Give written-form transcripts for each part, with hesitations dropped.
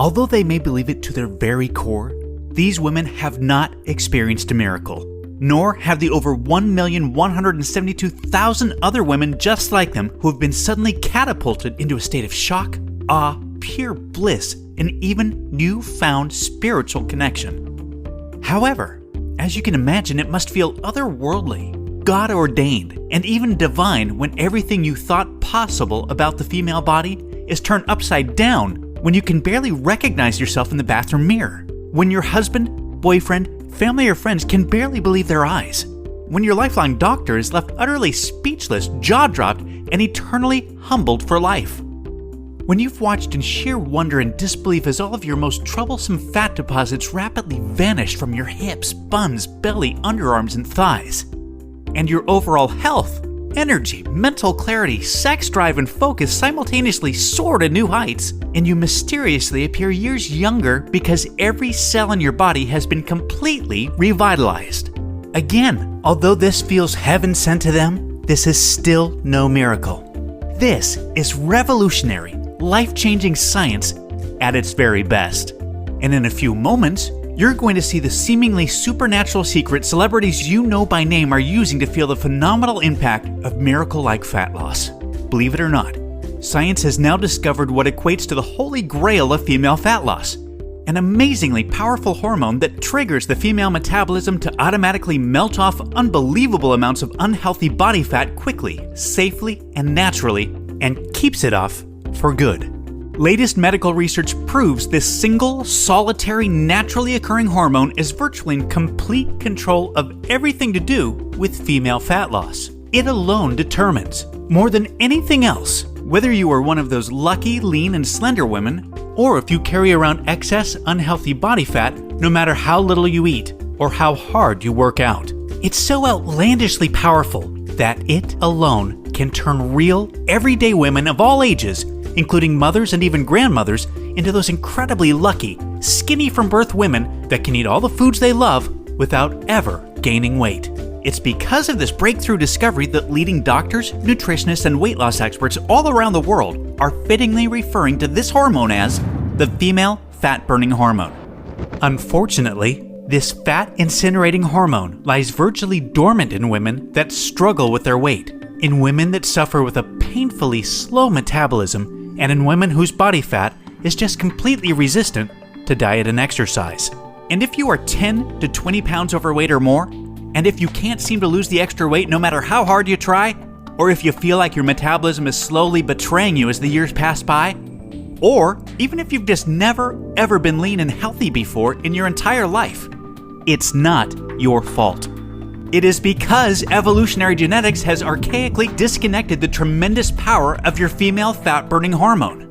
Although they may believe it to their very core, these women have not experienced a miracle, nor have the over 1,172,000 other women just like them who have been suddenly catapulted into a state of shock, awe, pure bliss, and even newfound spiritual connection. However, as you can imagine, it must feel otherworldly, God-ordained, and even divine when everything you thought possible about the female body is turned upside down when you can barely recognize yourself in the bathroom mirror, when your husband, boyfriend, family, or friends can barely believe their eyes, when your lifelong doctor is left utterly speechless, jaw-dropped, and eternally humbled for life. When you've watched in sheer wonder and disbelief as all of your most troublesome fat deposits rapidly vanish from your hips, buns, belly, underarms, and thighs, and your overall health, energy, mental clarity, sex drive, and focus simultaneously soar to new heights, and you mysteriously appear years younger because every cell in your body has been completely revitalized. Again, although this feels heaven sent to them, this is still no miracle. This is revolutionary, life-changing science at its very best. And in a few moments, you're going to see the seemingly supernatural secret celebrities you know by name are using to feel the phenomenal impact of miracle-like fat loss. Believe it or not, science has now discovered what equates to the holy grail of female fat loss, an amazingly powerful hormone that triggers the female metabolism to automatically melt off unbelievable amounts of unhealthy body fat quickly, safely, and naturally, and keeps it off for good. Latest medical research proves this single, solitary, naturally occurring hormone is virtually in complete control of everything to do with female fat loss. It alone determines, more than anything else, whether you are one of those lucky, lean, and slender women, or if you carry around excess, unhealthy body fat no matter how little you eat or how hard you work out. It's so outlandishly powerful that it alone can turn real, everyday women of all ages, including mothers and even grandmothers, into those incredibly lucky, skinny from birth women that can eat all the foods they love without ever gaining weight. It's because of this breakthrough discovery that leading doctors, nutritionists, and weight loss experts all around the world are fittingly referring to this hormone as the female fat-burning hormone. Unfortunately, this fat-incinerating hormone lies virtually dormant in women that struggle with their weight, in women that suffer with a painfully slow metabolism, and in women whose body fat is just completely resistant to diet and exercise. And if you are 10 to 20 pounds overweight or more, and if you can't seem to lose the extra weight no matter how hard you try, or if you feel like your metabolism is slowly betraying you as the years pass by, or even if you've just never ever been lean and healthy before in your entire life, it's not your fault. It is because evolutionary genetics has archaically disconnected the tremendous power of your female fat-burning hormone.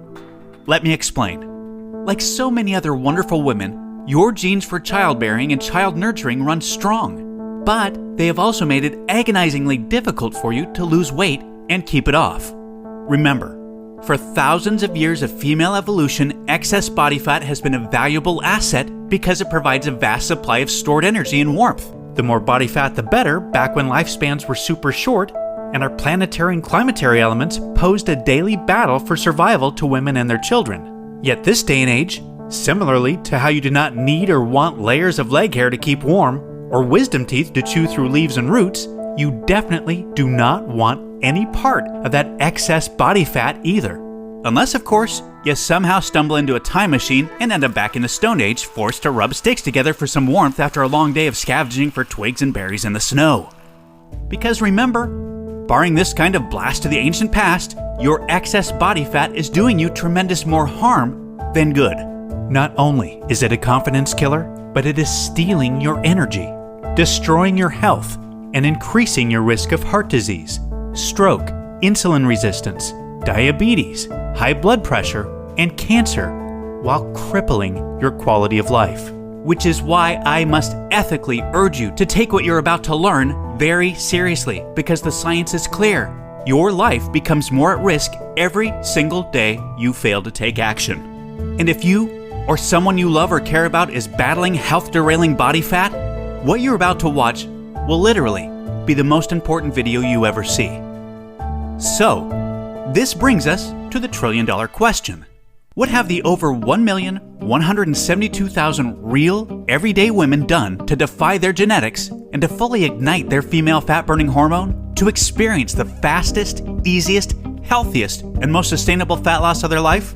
Let me explain. Like so many other wonderful women, your genes for childbearing and child nurturing run strong, but they have also made it agonizingly difficult for you to lose weight and keep it off. Remember, for thousands of years of female evolution, excess body fat has been a valuable asset because it provides a vast supply of stored energy and warmth. The more body fat, the better, back when lifespans were super short, and our planetary and climatary elements posed a daily battle for survival to women and their children. Yet this day and age, similarly to how you do not need or want layers of leg hair to keep warm, or wisdom teeth to chew through leaves and roots, you definitely do not want any part of that excess body fat either. Unless, of course, you somehow stumble into a time machine and end up back in the Stone Age, forced to rub sticks together for some warmth after a long day of scavenging for twigs and berries in the snow. Because remember, barring this kind of blast to the ancient past, your excess body fat is doing you tremendous more harm than good. Not only is it a confidence killer, but it is stealing your energy, destroying your health, and increasing your risk of heart disease, stroke, insulin resistance, diabetes, high blood pressure, and cancer, while crippling your quality of life. Which is why I must ethically urge you to take what you're about to learn very seriously, because the science is clear. Your life becomes more at risk every single day you fail to take action. And if you or someone you love or care about is battling health-derailing body fat, what you're about to watch will literally be the most important video you ever see. So, this brings us to the trillion-dollar question. What have the over 1,172,000 real, everyday women done to defy their genetics and to fully ignite their female fat-burning hormone to experience the fastest, easiest, healthiest, and most sustainable fat loss of their life?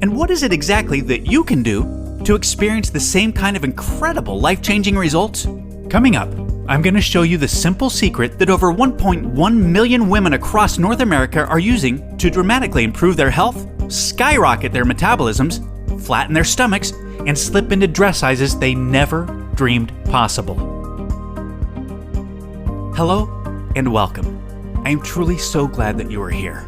And what is it exactly that you can do to experience the same kind of incredible life-changing results? Coming up, I'm going to show you the simple secret that over 1.1 million women across North America are using to dramatically improve their health, skyrocket their metabolisms, flatten their stomachs, and slip into dress sizes they never dreamed possible. Hello and welcome. I am truly so glad that you are here.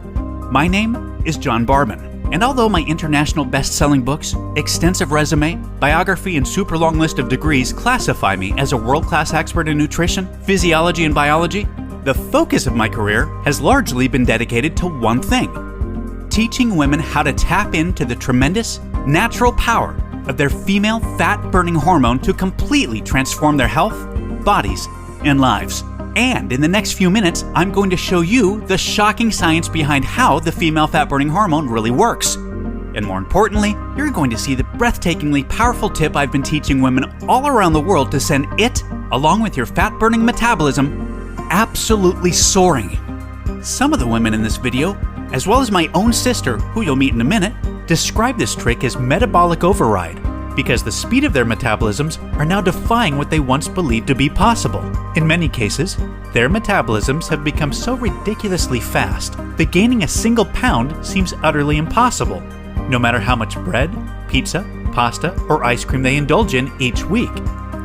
My name is John Barman. And although my international best-selling books, extensive resume, biography, and super long list of degrees classify me as a world-class expert in nutrition, physiology, and biology, the focus of my career has largely been dedicated to one thing: teaching women how to tap into the tremendous, natural power of their female fat-burning hormone to completely transform their health, bodies, and lives. And in the next few minutes, I'm going to show you the shocking science behind how the female fat-burning hormone really works. And more importantly, you're going to see the breathtakingly powerful tip I've been teaching women all around the world to send it, along with your fat-burning metabolism, absolutely soaring. Some of the women in this video, as well as my own sister, who you'll meet in a minute, describe this trick as metabolic override, because the speed of their metabolisms are now defying what they once believed to be possible. In many cases, their metabolisms have become so ridiculously fast that gaining a single pound seems utterly impossible, no matter how much bread, pizza, pasta, or ice cream they indulge in each week,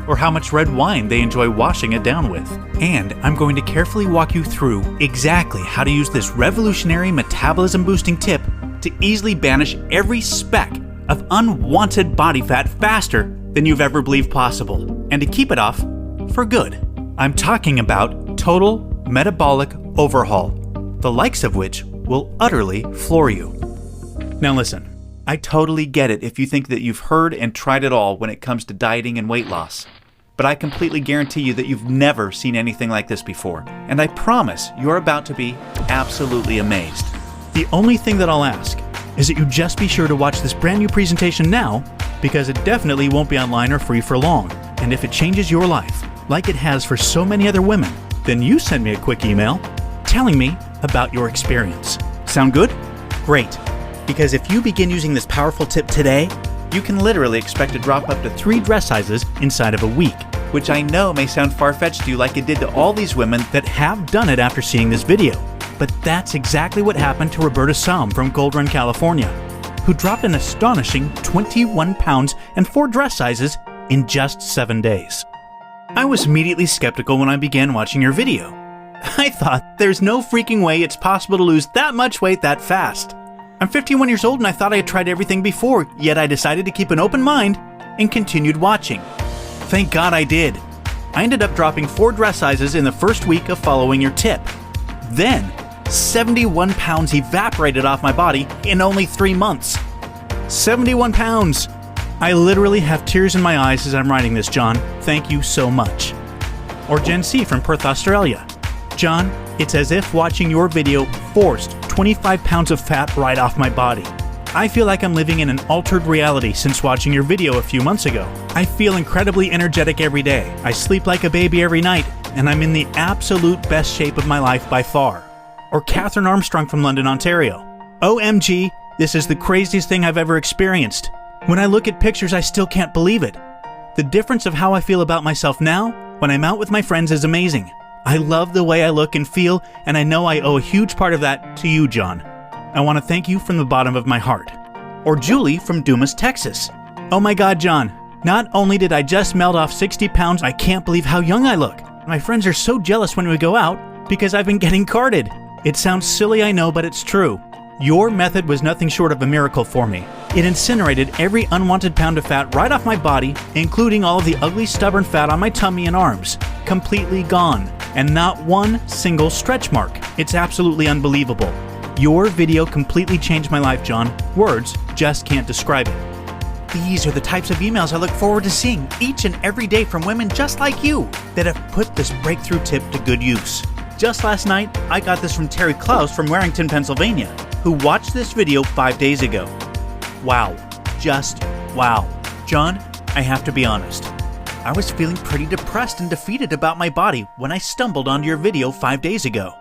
or how much red wine they enjoy washing it down with. And I'm going to carefully walk you through exactly how to use this revolutionary metabolism-boosting tip to easily banish every speck of unwanted body fat faster than you've ever believed possible, and to keep it off for good. I'm talking about total metabolic overhaul, the likes of which will utterly floor you. Now listen, I totally get it if you think that you've heard and tried it all when it comes to dieting and weight loss, but I completely guarantee you that you've never seen anything like this before, and I promise you're about to be absolutely amazed. The only thing that I'll ask is that you just be sure to watch this brand new presentation now, because it definitely won't be online or free for long. And if it changes your life, like it has for so many other women, then you send me a quick email telling me about your experience. Sound good? Great. Because if you begin using this powerful tip today, you can literally expect to drop up to 3 dress sizes inside of a week, which I know may sound far-fetched to you like it did to all these women that have done it after seeing this video. But that's exactly what happened to Roberta Salm from Gold Run, California, who dropped an astonishing 21 pounds and 4 dress sizes in just 7 days. I was immediately skeptical when I began watching your video. I thought, there's no freaking way it's possible to lose that much weight that fast. I'm 51 years old and I thought I had tried everything before, yet I decided to keep an open mind and continued watching. Thank God I did. I ended up dropping 4 dress sizes in the first week of following your tip. Then, 71 pounds evaporated off my body in only 3 months. 71 pounds! I literally have tears in my eyes as I'm writing this, John. Thank you so much. Or Jen C. from Perth, Australia. John, it's as if watching your video forced 25 pounds of fat right off my body. I feel like I'm living in an altered reality since watching your video a few months ago. I feel incredibly energetic every day. I sleep like a baby every night, and I'm in the absolute best shape of my life by far. Or Catherine Armstrong from London, Ontario. OMG, this is the craziest thing I've ever experienced. When I look at pictures, I still can't believe it. The difference of how I feel about myself now when I'm out with my friends is amazing. I love the way I look and feel, and I know I owe a huge part of that to you, John. I want to thank you from the bottom of my heart. Or Julie from Dumas, Texas. Oh my God, John. Not only did I just melt off 60 pounds, I can't believe how young I look. My friends are so jealous when we go out because I've been getting carded. It sounds silly, I know, but it's true. Your method was nothing short of a miracle for me. It incinerated every unwanted pound of fat right off my body, including all of the ugly, stubborn fat on my tummy and arms. Completely gone. And not one single stretch mark. It's absolutely unbelievable. Your video completely changed my life, John. Words just can't describe it. These are the types of emails I look forward to seeing each and every day from women just like you that have put this breakthrough tip to good use. Just last night, I got this from Terry Klaus from Warrington, Pennsylvania, who watched this video 5 days ago. Wow. Just wow. John, I have to be honest. I was feeling pretty depressed and defeated about my body when I stumbled onto your video 5 days ago.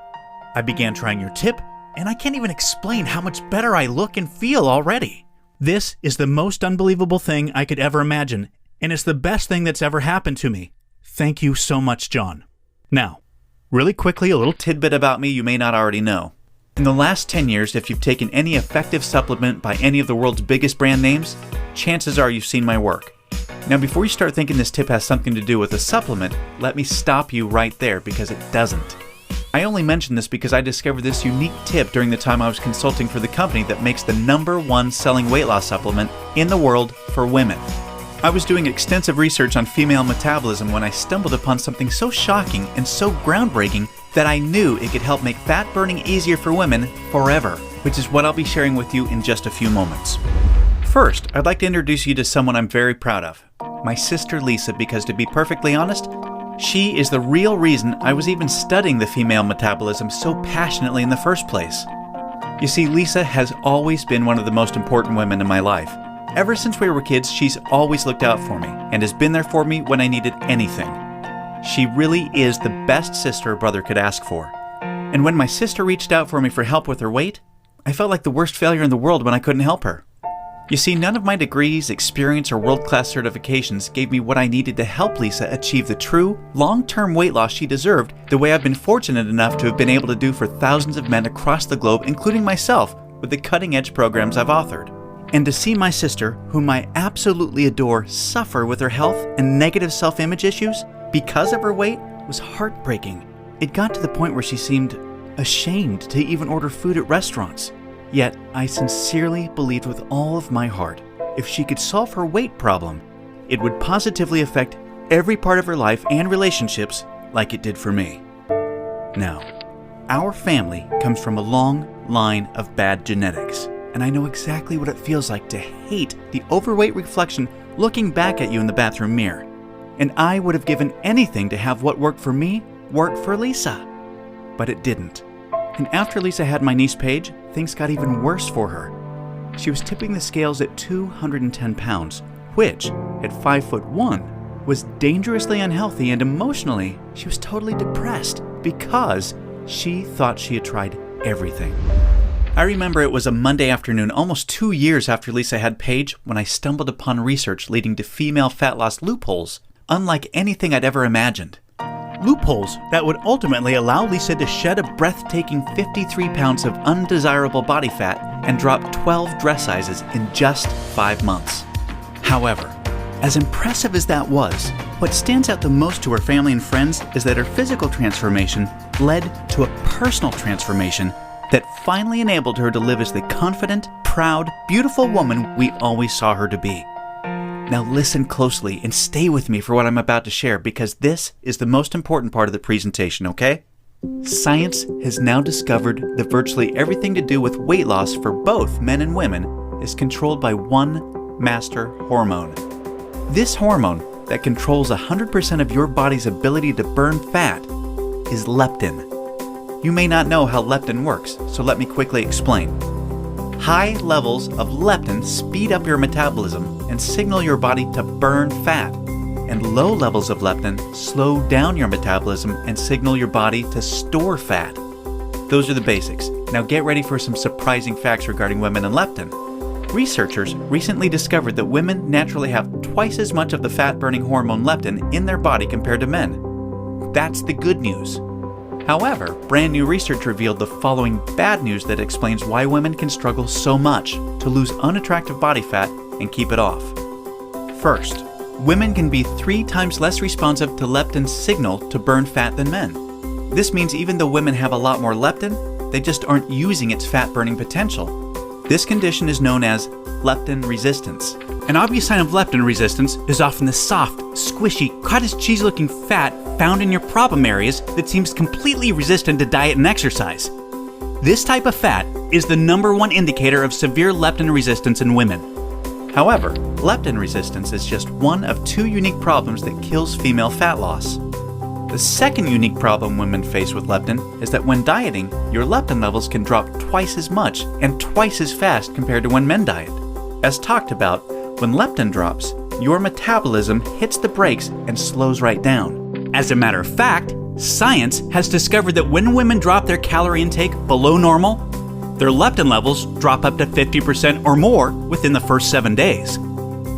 I began trying your tip, and I can't even explain how much better I look and feel already. This is the most unbelievable thing I could ever imagine, and it's the best thing that's ever happened to me. Thank you so much, John. Now, really quickly, a little tidbit about me you may not already know. In the last 10 years, if you've taken any effective supplement by any of the world's biggest brand names, chances are you've seen my work. Now, before you start thinking this tip has something to do with a supplement, let me stop you right there because it doesn't. I only mention this because I discovered this unique tip during the time I was consulting for the company that makes the #1 selling weight loss supplement in the world for women. I was doing extensive research on female metabolism when I stumbled upon something so shocking and so groundbreaking that I knew it could help make fat burning easier for women forever, which is what I'll be sharing with you in just a few moments. First, I'd like to introduce you to someone I'm very proud of, my sister Lisa, because to be perfectly honest, she is the real reason I was even studying the female metabolism so passionately in the first place. You see, Lisa has always been one of the most important women in my life. Ever since we were kids, she's always looked out for me and has been there for me when I needed anything. She really is the best sister a brother could ask for. And when my sister reached out for me for help with her weight, I felt like the worst failure in the world when I couldn't help her. You see, none of my degrees, experience, or world-class certifications gave me what I needed to help Lisa achieve the true, long-term weight loss she deserved the way I've been fortunate enough to have been able to do for thousands of men across the globe, including myself, with the cutting-edge programs I've authored. And to see my sister, whom I absolutely adore, suffer with her health and negative self-image issues because of her weight was heartbreaking. It got to the point where she seemed ashamed to even order food at restaurants. Yet, I sincerely believed with all of my heart, if she could solve her weight problem, it would positively affect every part of her life and relationships like it did for me. Now, our family comes from a long line of bad genetics, and I know exactly what it feels like to hate the overweight reflection looking back at you in the bathroom mirror. And I would have given anything to have what worked for me work for Lisa. But it didn't. And after Lisa had my niece Paige, things got even worse for her. She was tipping the scales at 210 pounds, which, at 5'1", was dangerously unhealthy, and emotionally, she was totally depressed because she thought she had tried everything. I remember it was a Monday afternoon, almost 2 years after Lisa had Paige, when I stumbled upon research leading to female fat loss loopholes, unlike anything I'd ever imagined. Loopholes that would ultimately allow Lisa to shed a breathtaking 53 pounds of undesirable body fat and drop 12 dress sizes in just 5 months. However, as impressive as that was, what stands out the most to her family and friends is that her physical transformation led to a personal transformation that finally enabled her to live as the confident, proud, beautiful woman we always saw her to be. Now listen closely and stay with me for what I'm about to share, because this is the most important part of the presentation, okay? Science has now discovered that virtually everything to do with weight loss for both men and women is controlled by one master hormone. This hormone that controls 100% of your body's ability to burn fat is leptin. You may not know how leptin works, so let me quickly explain. High levels of leptin speed up your metabolism and signal your body to burn fat, and low levels of leptin slow down your metabolism and signal your body to store fat. Those are the basics. Now get ready for some surprising facts regarding women and leptin. Researchers recently discovered that women naturally have twice as much of the fat-burning hormone leptin in their body compared to men. That's the good news. However, brand new research revealed the following bad news that explains why women can struggle so much to lose unattractive body fat and keep it off. First, women can be 3 times less responsive to leptin's signal to burn fat than men. This means even though women have a lot more leptin, they just aren't using its fat-burning potential. This condition is known as leptin resistance. An obvious sign of leptin resistance is often the soft, squishy, cottage cheese-looking fat found in your problem areas that seems completely resistant to diet and exercise. This type of fat is the #1 indicator of severe leptin resistance in women. However, leptin resistance is just one of 2 unique problems that kills female fat loss. The second unique problem women face with leptin is that when dieting, your leptin levels can drop twice as much and twice as fast compared to when men diet. As talked about, when leptin drops, your metabolism hits the brakes and slows right down. As a matter of fact, science has discovered that when women drop their calorie intake below normal, their leptin levels drop up to 50% or more within the first 7 days.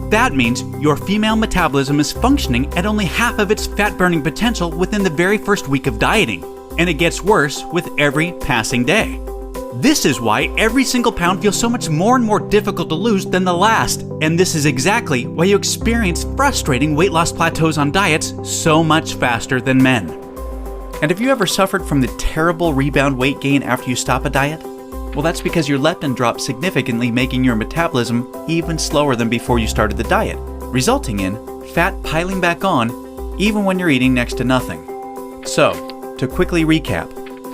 That means your female metabolism is functioning at only half of its fat-burning potential within the very first week of dieting, and it gets worse with every passing day. This is why every single pound feels so much more and more difficult to lose than the last, and this is exactly why you experience frustrating weight loss plateaus on diets so much faster than men. And have you ever suffered from the terrible rebound weight gain after you stop a diet? Well, that's because your leptin drops significantly, making your metabolism even slower than before you started the diet, resulting in fat piling back on even when you're eating next to nothing. So, to quickly recap,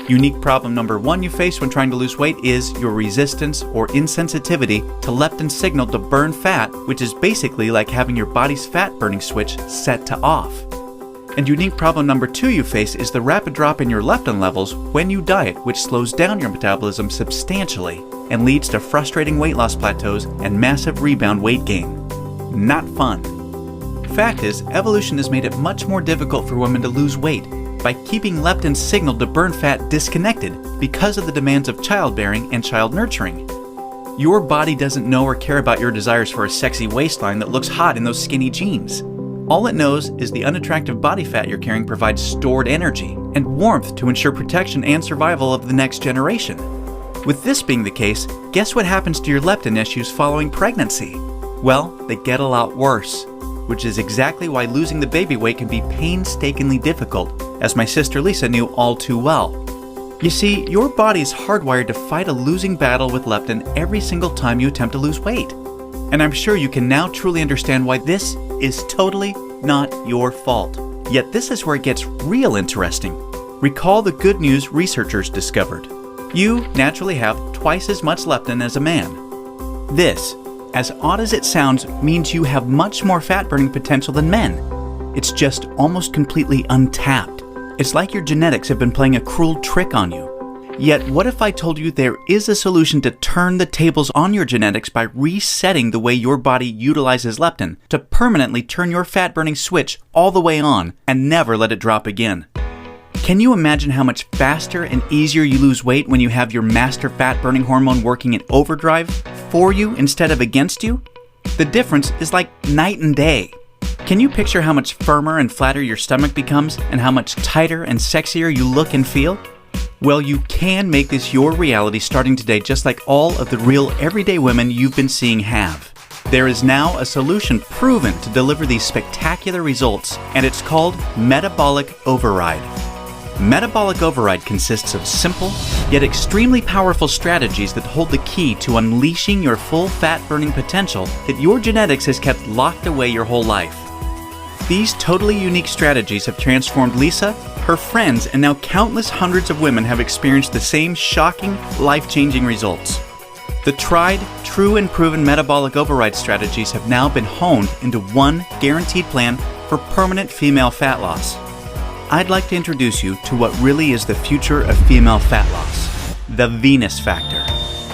unique problem number 1 you face when trying to lose weight is your resistance or insensitivity to leptin's signal to burn fat, which is basically like having your body's fat-burning switch set to off. And unique problem number 2 you face is the rapid drop in your leptin levels when you diet, which slows down your metabolism substantially and leads to frustrating weight loss plateaus and massive rebound weight gain. Not fun. Fact is, evolution has made it much more difficult for women to lose weight by keeping leptin's signal to burn fat disconnected because of the demands of childbearing and child nurturing. Your body doesn't know or care about your desires for a sexy waistline that looks hot in those skinny jeans. All it knows is the unattractive body fat you're carrying provides stored energy and warmth to ensure protection and survival of the next generation. With this being the case, guess what happens to your leptin issues following pregnancy? Well, they get a lot worse, which is exactly why losing the baby weight can be painstakingly difficult, as my sister Lisa knew all too well. You see, your body is hardwired to fight a losing battle with leptin every single time you attempt to lose weight. And I'm sure you can now truly understand why this is totally not your fault. Yet this is where it gets real interesting. Recall the good news researchers discovered. You naturally have twice as much leptin as a man. This, as odd as it sounds, means you have much more fat-burning potential than men. It's just almost completely untapped. It's like your genetics have been playing a cruel trick on you. Yet, what if I told you there is a solution to turn the tables on your genetics by resetting the way your body utilizes leptin to permanently turn your fat-burning switch all the way on and never let it drop again? Can you imagine how much faster and easier you lose weight when you have your master fat-burning hormone working in overdrive for you instead of against you? The difference is like night and day. Can you picture how much firmer and flatter your stomach becomes and how much tighter and sexier you look and feel? Well, you can make this your reality starting today, just like all of the real everyday women you've been seeing have. There is now a solution proven to deliver these spectacular results, and it's called Metabolic Override. Metabolic Override consists of simple, yet extremely powerful strategies that hold the key to unleashing your full fat-burning potential that your genetics has kept locked away your whole life. These totally unique strategies have transformed Lisa, her friends, and now countless hundreds of women have experienced the same shocking, life-changing results. The tried, true, and proven metabolic override strategies have now been honed into one guaranteed plan for permanent female fat loss. I'd like to introduce you to what really is the future of female fat loss, the Venus Factor.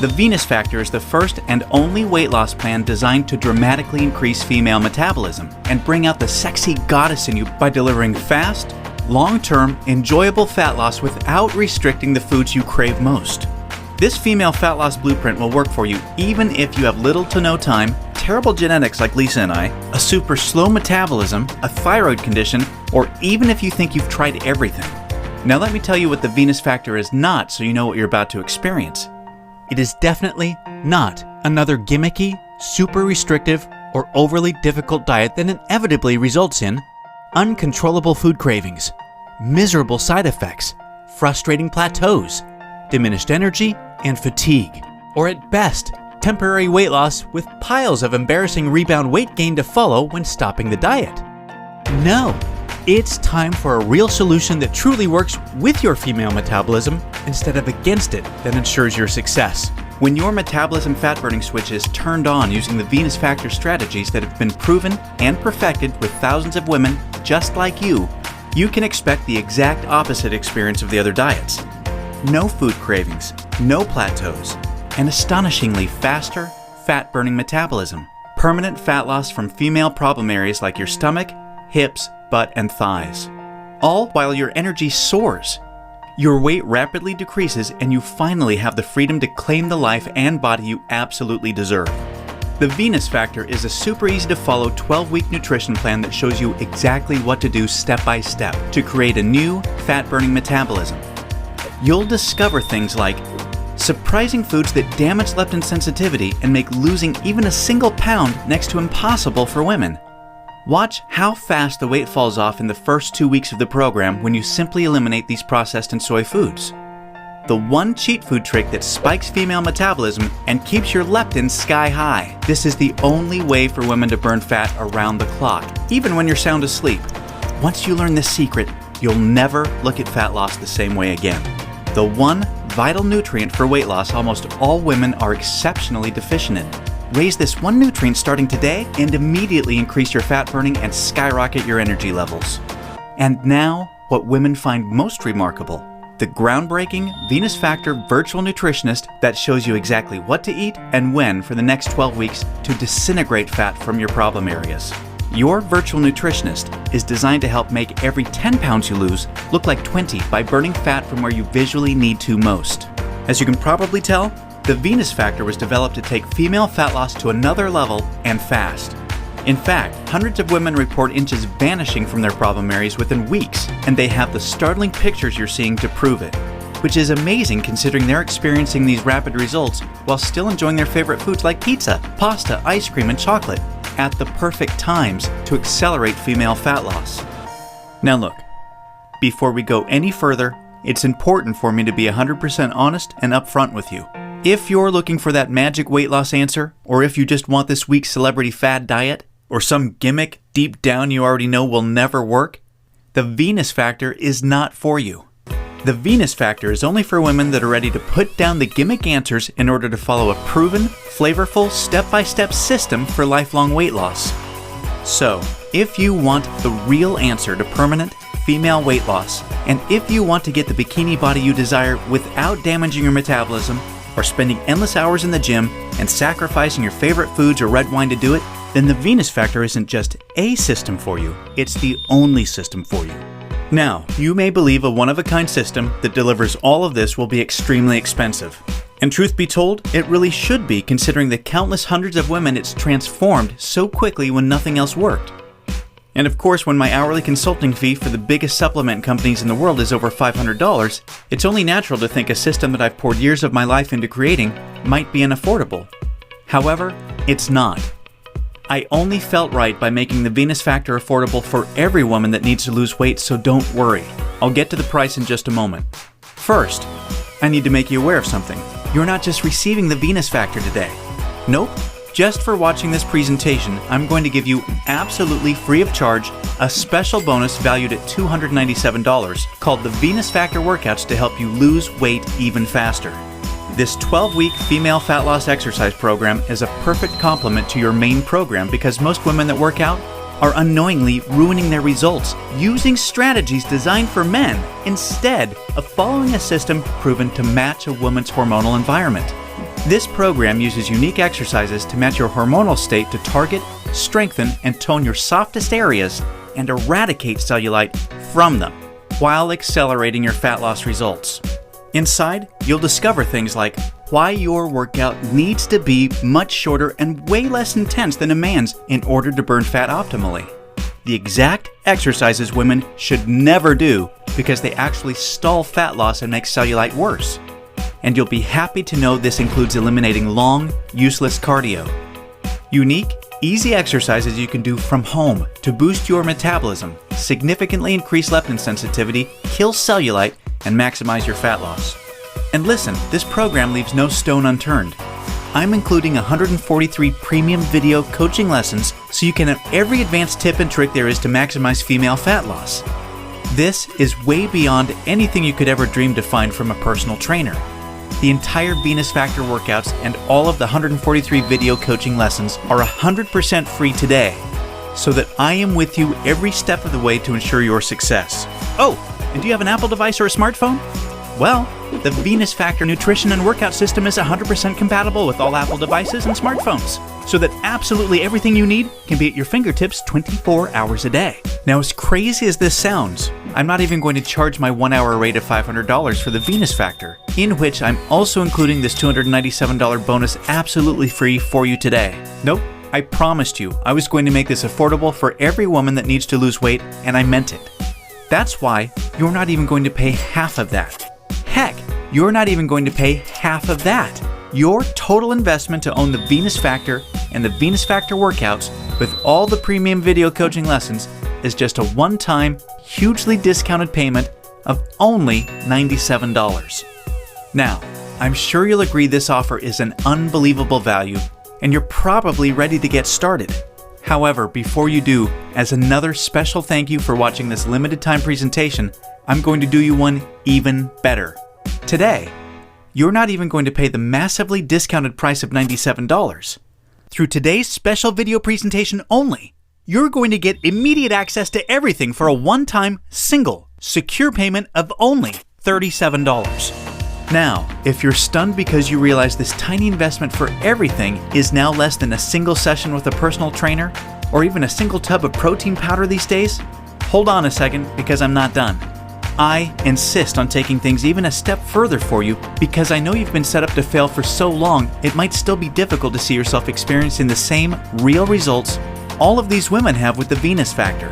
The Venus Factor is the first and only weight loss plan designed to dramatically increase female metabolism and bring out the sexy goddess in you by delivering fast, long-term, enjoyable fat loss without restricting the foods you crave most. This female fat loss blueprint will work for you even if you have little to no time, terrible genetics like Lisa and I, a super slow metabolism, a thyroid condition, or even if you think you've tried everything. Now let me tell you what the Venus Factor is not so you know what you're about to experience. It is definitely not another gimmicky, super restrictive, or overly difficult diet that inevitably results in uncontrollable food cravings, miserable side effects, frustrating plateaus, diminished energy, and fatigue, or at best, temporary weight loss with piles of embarrassing rebound weight gain to follow when stopping the diet. No, it's time for a real solution that truly works with your female metabolism instead of against it that ensures your success. When your metabolism fat-burning switch is turned on using the Venus Factor strategies that have been proven and perfected with thousands of women just like you can expect the exact opposite experience of the other diets. No food cravings, no plateaus, and astonishingly faster, fat-burning metabolism, permanent fat loss from female problem areas like your stomach, hips, butt, and thighs. All while your energy soars. Your weight rapidly decreases and you finally have the freedom to claim the life and body you absolutely deserve. The Venus Factor is a super easy to follow 12-week nutrition plan that shows you exactly what to do step by step to create a new fat-burning metabolism. You'll discover things like surprising foods that damage leptin sensitivity and make losing even a single pound next to impossible for women. Watch how fast the weight falls off in the first 2 weeks of the program when you simply eliminate these processed and soy foods. The one cheat food trick that spikes female metabolism and keeps your leptin sky high. This is the only way for women to burn fat around the clock, even when you're sound asleep. Once you learn this secret, you'll never look at fat loss the same way again. The one vital nutrient for weight loss almost all women are exceptionally deficient in. Raise this one nutrient starting today and immediately increase your fat burning and skyrocket your energy levels. And now, what women find most remarkable, the groundbreaking Venus Factor virtual nutritionist that shows you exactly what to eat and when for the next 12 weeks to disintegrate fat from your problem areas. Your virtual nutritionist is designed to help make every 10 pounds you lose look like 20 by burning fat from where you visually need to most. As you can probably tell, the Venus Factor was developed to take female fat loss to another level and fast. In fact, hundreds of women report inches vanishing from their problem areas within weeks, and they have the startling pictures you're seeing to prove it, which is amazing considering they're experiencing these rapid results while still enjoying their favorite foods like pizza, pasta, ice cream, and chocolate at the perfect times to accelerate female fat loss. Now look, before we go any further, it's important for me to be 100% honest and upfront with you. If you're looking for that magic weight loss answer, or if you just want this week's celebrity fad diet, or some gimmick deep down you already know will never work, the Venus Factor is not for you. The Venus Factor is only for women that are ready to put down the gimmick answers in order to follow a proven, flavorful, step-by-step system for lifelong weight loss. So, if you want the real answer to permanent female weight loss, and if you want to get the bikini body you desire without damaging your metabolism, or spending endless hours in the gym and sacrificing your favorite foods or red wine to do it, then the Venus Factor isn't just a system for you, it's the only system for you. Now, you may believe a one-of-a-kind system that delivers all of this will be extremely expensive. And truth be told, it really should be considering the countless hundreds of women it's transformed so quickly when nothing else worked. And of course, when my hourly consulting fee for the biggest supplement companies in the world is over $500, it's only natural to think a system that I've poured years of my life into creating might be unaffordable. However, it's not. I only felt right by making the Venus Factor affordable for every woman that needs to lose weight, so don't worry. I'll get to the price in just a moment. First, I need to make you aware of something. You're not just receiving the Venus Factor today. Nope. Just for watching this presentation, I'm going to give you absolutely free of charge a special bonus valued at $297 called the Venus Factor Workouts to help you lose weight even faster. This 12-week female fat loss exercise program is a perfect complement to your main program because most women that work out are unknowingly ruining their results using strategies designed for men instead of following a system proven to match a woman's hormonal environment. This program uses unique exercises to match your hormonal state to target, strengthen, and tone your softest areas and eradicate cellulite from them while accelerating your fat loss results. Inside, you'll discover things like why your workout needs to be much shorter and way less intense than a man's in order to burn fat optimally. The exact exercises women should never do because they actually stall fat loss and make cellulite worse. And you'll be happy to know this includes eliminating long, useless cardio. Unique, easy exercises you can do from home to boost your metabolism, significantly increase leptin sensitivity, kill cellulite, and maximize your fat loss. And listen, this program leaves no stone unturned. I'm including 143 premium video coaching lessons so you can have every advanced tip and trick there is to maximize female fat loss. This is way beyond anything you could ever dream to find from a personal trainer. The entire Venus Factor workouts and all of the 143 video coaching lessons are 100% free today, so that I am with you every step of the way to ensure your success. Oh, and do you have an Apple device or a smartphone? Well, The Venus Factor nutrition and workout system is 100% compatible with all Apple devices and smartphones, so that absolutely everything you need can be at your fingertips 24 hours a day. Now, as crazy as this sounds, I'm not even going to charge my 1-hour rate of $500 for the Venus Factor, in which I'm also including this $297 bonus absolutely free for you today. Nope, I promised you I was going to make this affordable for every woman that needs to lose weight, and I meant it. That's why you're not even going to pay half of that. Heck, you're not even going to pay half of that. Your total investment to own the Venus Factor and the Venus Factor workouts with all the premium video coaching lessons is just a one-time, hugely discounted payment of only $97. Now, I'm sure you'll agree this offer is an unbelievable value, and you're probably ready to get started. However, before you do, as another special thank you for watching this limited time presentation, I'm going to do you one even better. Today, you're not even going to pay the massively discounted price of $97. Through today's special video presentation only, you're going to get immediate access to everything for a one-time, single, secure payment of only $37. Now, if you're stunned because you realize this tiny investment for everything is now less than a single session with a personal trainer, or even a single tub of protein powder these days, hold on a second because I'm not done. I insist on taking things even a step further for you because I know you've been set up to fail for so long it might still be difficult to see yourself experiencing the same real results all of these women have with the Venus Factor.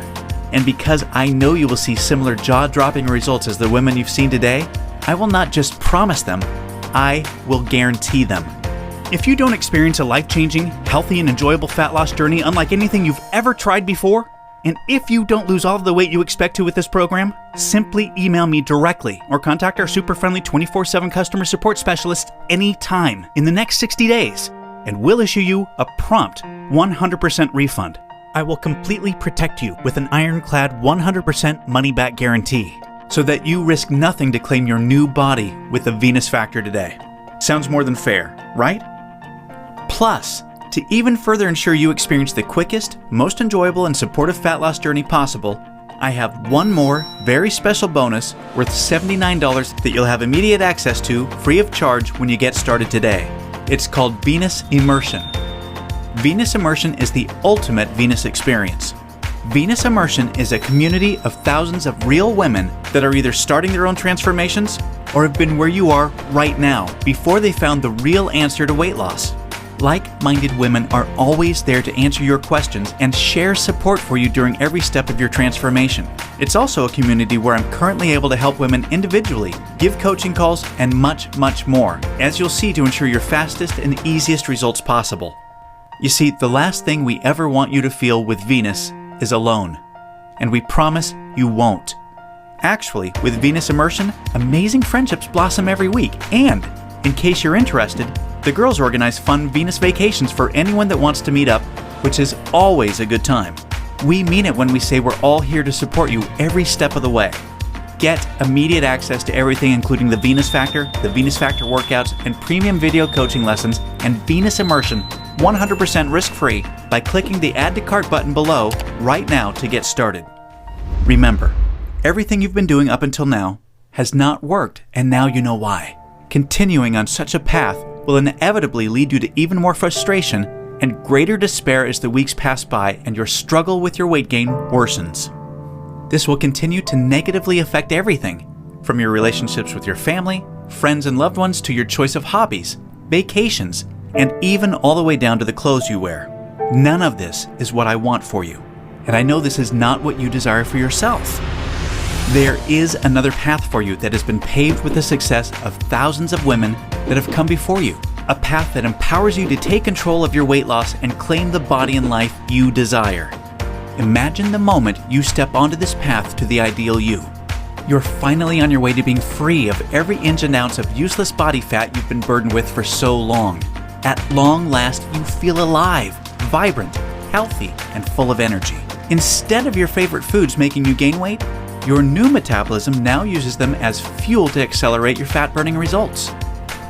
And because I know you will see similar jaw-dropping results as the women you've seen today, I will not just promise them, I will guarantee them. If you don't experience a life-changing, healthy, and enjoyable fat loss journey unlike anything you've ever tried before, and if you don't lose all of the weight you expect to with this program, simply email me directly or contact our super friendly 24/7 customer support specialist anytime in the next 60 days, and we'll issue you a prompt 100% refund. I will completely protect you with an ironclad 100% money-back guarantee, so that you risk nothing to claim your new body with the Venus Factor today. Sounds more than fair, right? Plus, to even further ensure you experience the quickest, most enjoyable, and supportive fat loss journey possible, I have one more very special bonus worth $79 that you'll have immediate access to free of charge when you get started today. It's called Venus Immersion. Venus Immersion is the ultimate Venus experience. Venus Immersion is a community of thousands of real women that are either starting their own transformations or have been where you are right now before they found the real answer to weight loss. Like-minded women are always there to answer your questions and share support for you during every step of your transformation. It's also a community where I'm currently able to help women individually, give coaching calls, and much, much more, as you'll see, to ensure your fastest and easiest results possible. You see, the last thing we ever want you to feel with Venus is alone, and we promise you won't. Actually, with Venus Immersion, amazing friendships blossom every week, and in case you're interested, the girls organize fun Venus vacations for anyone that wants to meet up, which is always a good time. We mean it when we say we're all here to support you every step of the way. Get immediate access to everything including the Venus Factor workouts, and premium video coaching lessons, and Venus Immersion 100% risk-free by clicking the Add to Cart button below right now to get started. Remember, everything you've been doing up until now has not worked, and now you know why. Continuing on such a path will inevitably lead you to even more frustration and greater despair as the weeks pass by and your struggle with your weight gain worsens. This will continue to negatively affect everything, from your relationships with your family, friends, and loved ones to your choice of hobbies, vacations, and even all the way down to the clothes you wear. None of this is what I want for you, and I know this is not what you desire for yourself. There is another path for you that has been paved with the success of thousands of women that have come before you. A path that empowers you to take control of your weight loss and claim the body and life you desire. Imagine the moment you step onto this path to the ideal you. You're finally on your way to being free of every inch and ounce of useless body fat you've been burdened with for so long. At long last, you feel alive, vibrant, healthy, and full of energy. Instead of your favorite foods making you gain weight, your new metabolism now uses them as fuel to accelerate your fat-burning results.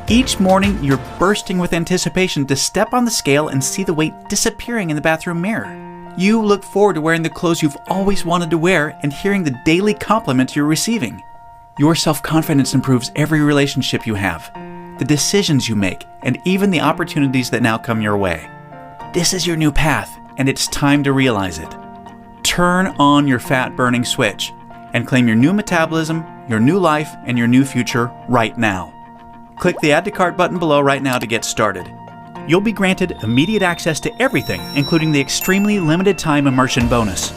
Each morning, you're bursting with anticipation to step on the scale and see the weight disappearing in the bathroom mirror. You look forward to wearing the clothes you've always wanted to wear and hearing the daily compliments you're receiving. Your self-confidence improves every relationship you have, the decisions you make, and even the opportunities that now come your way. This is your new path, and it's time to realize it. Turn on your fat-burning switch and claim your new metabolism, your new life, and your new future right now. Click the Add to Cart button below right now to get started. You'll be granted immediate access to everything, including the extremely limited time immersion bonus.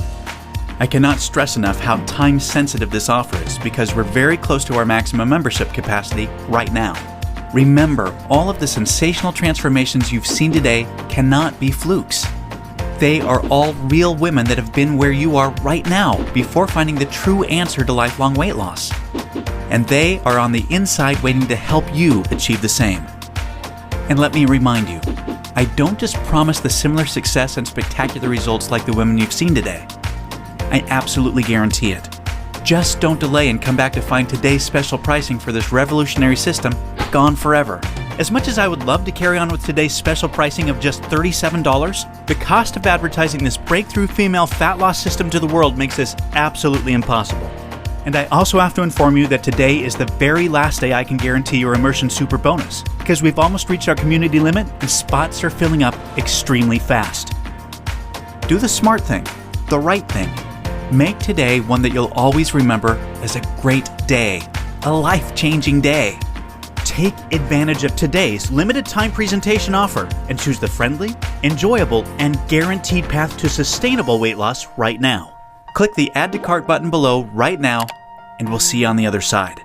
I cannot stress enough how time-sensitive this offer is because we're very close to our maximum membership capacity right now. Remember, all of the sensational transformations you've seen today cannot be flukes. They are all real women that have been where you are right now before finding the true answer to lifelong weight loss. And they are on the inside waiting to help you achieve the same. And let me remind you, I don't just promise the similar success and spectacular results like the women you've seen today. I absolutely guarantee it. Just don't delay and come back to find today's special pricing for this revolutionary system gone forever. As much as I would love to carry on with today's special pricing of just $37, the cost of advertising this breakthrough female fat loss system to the world makes this absolutely impossible. And I also have to inform you that today is the very last day I can guarantee your Immersion Super Bonus, because we've almost reached our community limit and spots are filling up extremely fast. Do the smart thing, the right thing. Make today one that you'll always remember as a great day, a life-changing day. Take advantage of today's limited time presentation offer and choose the friendly, enjoyable, and guaranteed path to sustainable weight loss right now. Click the Add to Cart button below right now, and we'll see you on the other side.